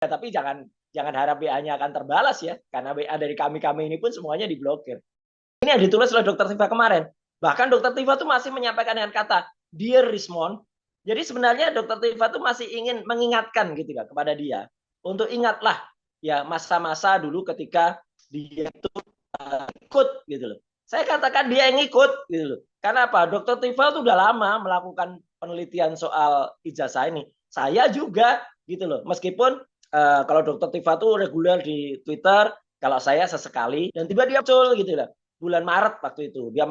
tapi jangan harap WA-nya akan terbalas ya, karena WA dari kami ini pun semuanya diblokir. Ini yang ditulis oleh Dr. Tifa kemarin. Bahkan Dr. Tifa tuh masih menyampaikan dengan kata Dear Rismond. Jadi sebenarnya Dr. Tifa tuh masih ingin mengingatkan gitu kan kepada dia untuk ingatlah ya masa-masa dulu ketika dia itu ikut gitu loh. Saya katakan dia yang ikut gitu loh. Karena apa? Dr. Tifa tuh udah lama melakukan penelitian soal ijazah ini. Saya juga gitu loh. Meskipun kalau Dr. Tifa tuh reguler di Twitter, kalau saya sesekali dan tiba dia muncul gitu loh. Bulan Maret waktu itu. Dia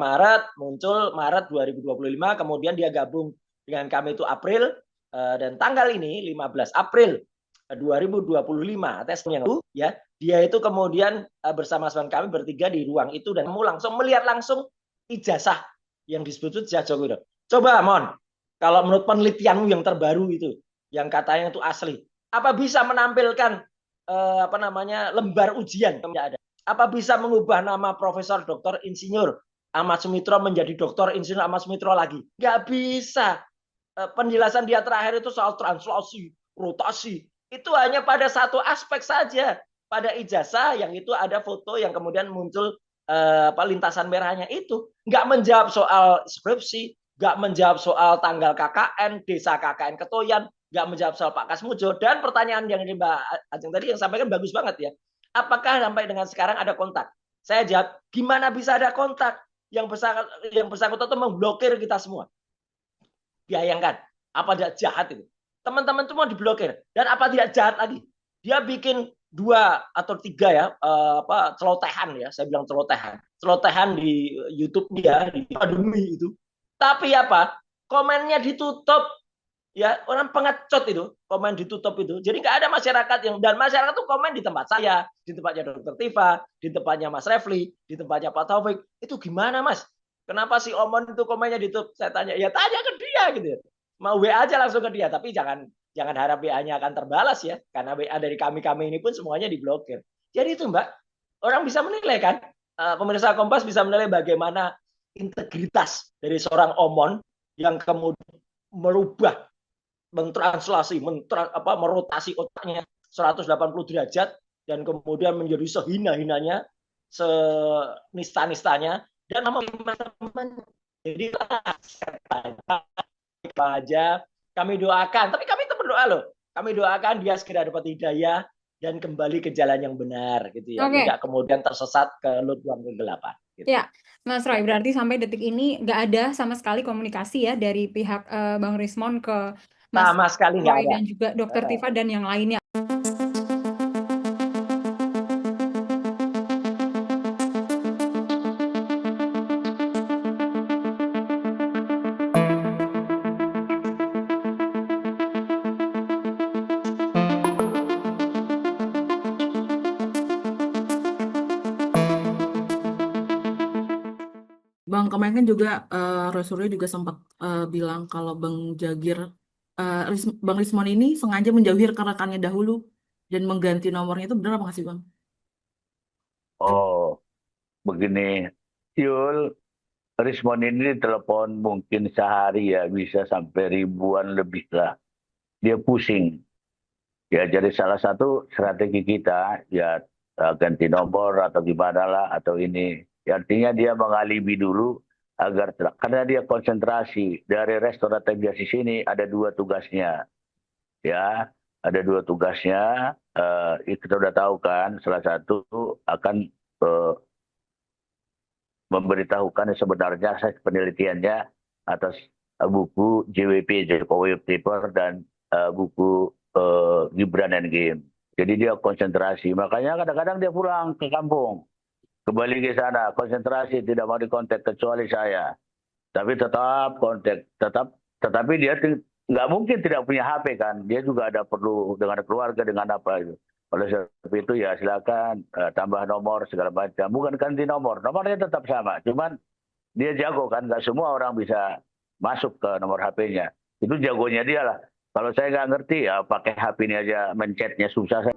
muncul Maret 2025, kemudian dia gabung dengan kami itu April dan tanggal ini 15 April 2025 tes yang itu ya dia itu kemudian bersama-sama kami bertiga di ruang itu dan kamu langsung melihat langsung ijazah yang disebut ijazah Joko Widodo. Coba Mon, kalau menurut penelitianmu yang terbaru itu yang katanya itu asli, apa bisa menampilkan lembar ujian? Tidak ada. Apa bisa mengubah nama Profesor Dr. Insinyur Ahmad Sumitro menjadi Dr. Insinyur Ahmad Sumitro lagi? Nggak bisa. Penjelasan dia terakhir itu soal translasi, rotasi, itu hanya pada satu aspek saja, pada ijazah yang itu ada foto yang kemudian muncul lintasan merahnya itu, nggak menjawab soal skripsi, nggak menjawab soal tanggal KKN, desa KKN Ketoyan, nggak menjawab soal Pak Kasmujo. Dan pertanyaan yang Mbak Ajeng tadi yang sampaikan bagus banget ya, apakah sampai dengan sekarang ada kontak? Saya jawab, gimana bisa ada kontak? Yang bersangkutan itu memblokir kita semua. Bayangkan, apa tidak jahat itu? Teman-teman semua diblokir. Dan apa tidak jahat lagi? Dia bikin 2 atau 3 ya, celotehan ya, saya bilang celotehan di YouTube dia, di pandemi itu. Tapi apa? Komennya ditutup, ya orang pengecut itu, komen ditutup itu. Jadi nggak ada masyarakat dan masyarakat tuh komen di tempat saya, di tempatnya Dr. Tifa, di tempatnya Mas Refli, di tempatnya Pak Taufik. Itu gimana Mas? Kenapa si Omon itu komennya ditutup? Saya tanya, ya tanya ke dia gitu. Mau WA aja langsung ke dia, tapi jangan harap WA-nya akan terbalas ya, karena WA dari kami ini pun semuanya diblokir. Jadi itu Mbak, orang bisa menilai kan, pemirsa Kompas bisa menilai bagaimana integritas dari seorang Omon yang kemudian merubah, mentranslasi, merotasi otaknya 180 derajat dan kemudian menjadi sehina-hinanya, senista-nistanya dan sama teman-teman. Jadi aja kami doakan, tapi kami itu berdoa loh. Kami doakan dia segera dapat hidayah dan kembali ke jalan yang benar gitu ya. Oke. Tidak kemudian tersesat ke lubang kegelapan. Gitu. Ya, Mas Roy, berarti sampai detik ini nggak ada sama sekali komunikasi ya dari pihak Bang Rismond ke Mas Sama sekali nggak Roy ada. dan juga Dr. Tifa dan yang lainnya. Bang, kemarin kan juga Roy Suryo juga sempat bilang kalau Bang Rismond ini sengaja menjauhi rekan-rekannya dahulu dan mengganti nomornya, itu benar apa nggak sih Bang? Oh, begini, Yul, Rismond ini telepon mungkin sehari ya bisa sampai ribuan lebih lah. Dia pusing. Ya, jadi salah satu strategi kita ya ganti nomor atau gimana lah atau ini. Ya, artinya dia mengalibi dulu agar karena dia konsentrasi dari restoratif justice ini ada 2 tugasnya. Ya, ada 2 tugasnya. Kita udah tahu kan, salah satu akan memberitahukan sebenarnya hasil penelitiannya atas buku JWP, Jokowi Paper, dan buku Gibran and Game. Jadi dia konsentrasi. Makanya kadang-kadang dia pulang ke kampung. Kembali ke sana, konsentrasi, tidak mau dikontak kecuali saya. Tapi tetap kontak, tetapi dia nggak mungkin tidak punya HP kan. Dia juga ada perlu dengan keluarga, dengan apa itu. Oleh sebab itu ya silakan tambah nomor segala macam. Bukan ganti nomor, nomornya tetap sama. Cuman dia jago kan, nggak semua orang bisa masuk ke nomor HP-nya. Itu jagonya dia lah. Kalau saya nggak ngerti ya pakai HP ini aja mencetnya susah.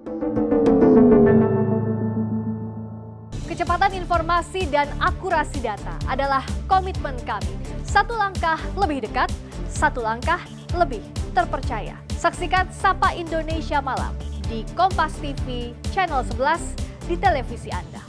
Kecepatan informasi dan akurasi data adalah komitmen kami. Satu langkah lebih dekat, satu langkah lebih terpercaya. Saksikan Sapa Indonesia Malam di Kompas TV channel 11 di televisi Anda.